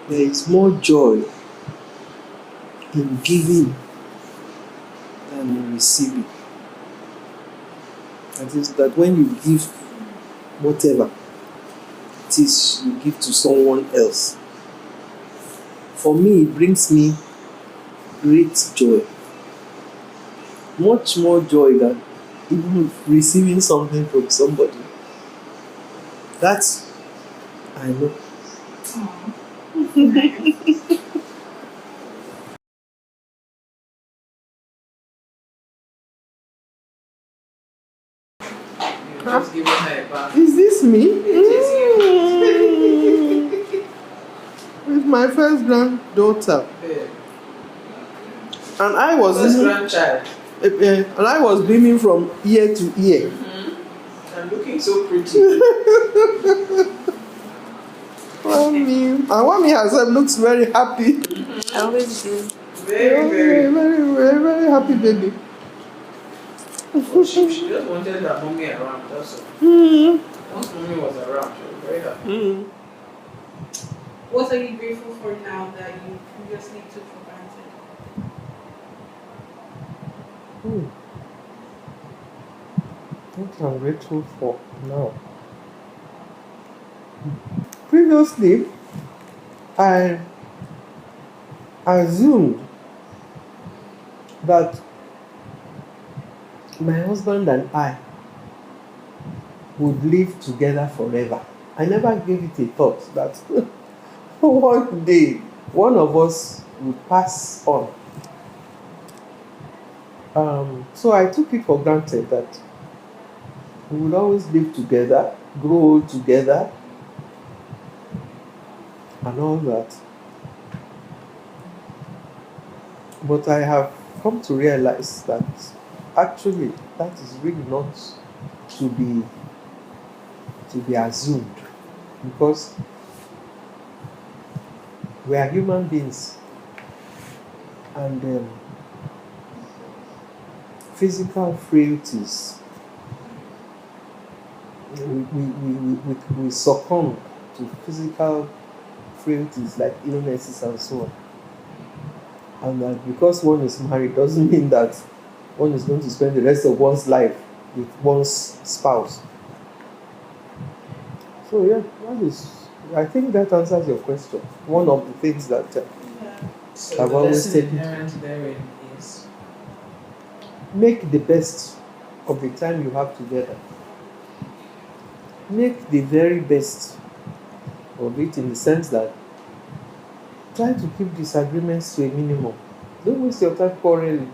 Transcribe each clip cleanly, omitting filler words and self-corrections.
there is more joy in giving than in receiving. That is that when you give whatever it is you give to someone else, for me it brings me great joy. Much more joy than even receiving something from somebody. That's I know. Just giving her a bath. Is this me? It is you. With my first granddaughter. Yeah. And I was First grandchild. And I was beaming from ear to ear. Mm-hmm. I'm looking so pretty. Wami herself looks very happy. I always do. Very, Very happy baby. Well, she just wanted her mommy around, that's all. Once mommy was around, she was very happy. What are you grateful for now that you previously took for granted? What I'm grateful for now. Previously, I assumed that my husband and I would live together forever. I never gave it a thought that one day one of us would pass on. So I took it for granted that we would always live together, grow old together, and all that. But I have come to realize that actually that is really not to be assumed, because we are human beings, and physical frailties, we succumb to physical frailties like illnesses and so on. And that because one is married doesn't mean that one is going to spend the rest of one's life with one's spouse. So yeah, I think that answers your question. One of the things that So I've the always lesson taken. inherent therein is Make the best of the time you have together. Make the very best of it, in the sense that try to keep disagreements to a minimum. Don't waste your time quarreling.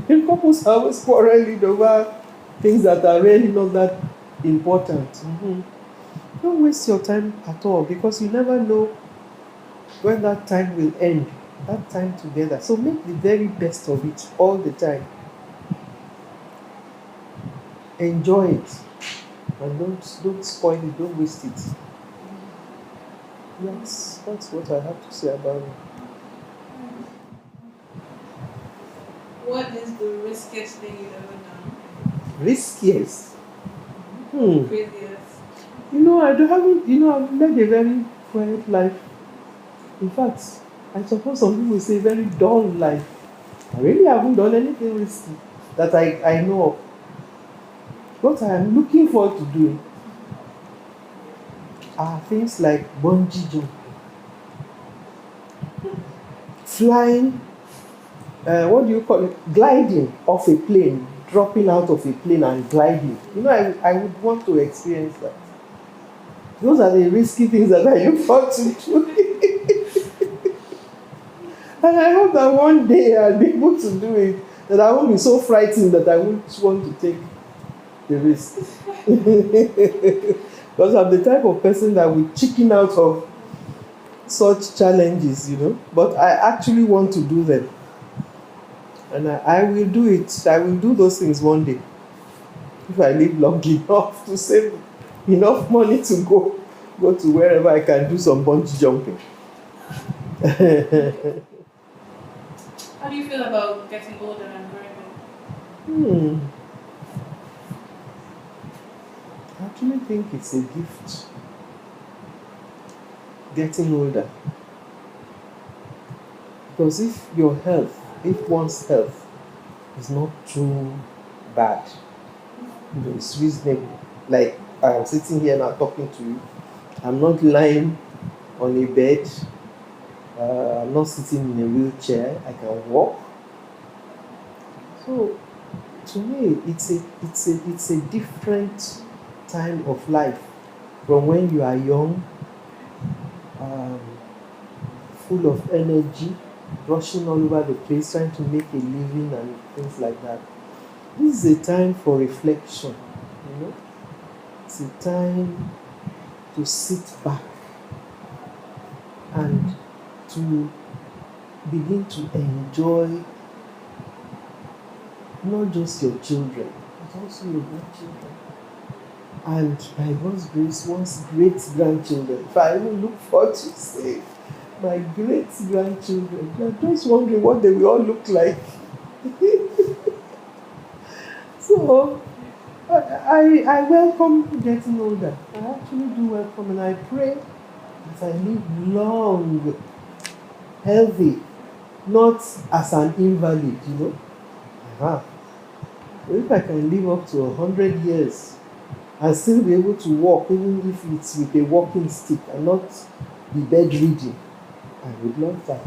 Couples are always quarreling over things that are really not that important. Don't waste your time at all, because you never know when that time will end, that time together. So make the very best of it all the time. Enjoy it, and don't spoil it, don't waste it. Yes, that's what I have to say about it. What is the riskiest thing you've ever done? Riskiest? Craziest? I've led a very quiet life. In fact, I suppose some people say very dull life. I really haven't done anything risky that I know of. What I am looking forward to doing are things like bungee jumping, flying, what do you call it? Gliding off a plane, dropping out of a plane and gliding. I would want to experience that. Those are the risky things that I look forward to doing. And I hope that one day I'll be able to do it, that I won't be so frightened that I won't want to take the risk. Because I'm the type of person that will chicken out of such challenges, but I actually want to do them. And I will do it. I will do those things one day, if I live long enough to save enough money to go to wherever I can do some bungee jumping. How do you feel about getting older and growing up? I actually think it's a gift. getting older. Because if one's health is not too bad, it's reasonable. Like I'm sitting here now talking to you. I'm not lying on a bed. I'm not sitting in a wheelchair. I can walk. So to me, it's a different time of life from when you are young, um, full of energy, rushing all over the place, trying to make a living and things like that. This is a time for reflection, you know. It's a time to sit back and to begin to enjoy not just your children, but also your grandchildren. And by God's grace, one's great grandchildren. If I even look forward to say, my great grandchildren, you're just wondering what they will all look like. So I welcome getting older. I actually do welcome, and I pray that I live long, healthy, not as an invalid, you know. Uh-huh. So if I can live up to 100 years and still be able to walk, even if it's with a walking stick and not be bedridden, I would love that.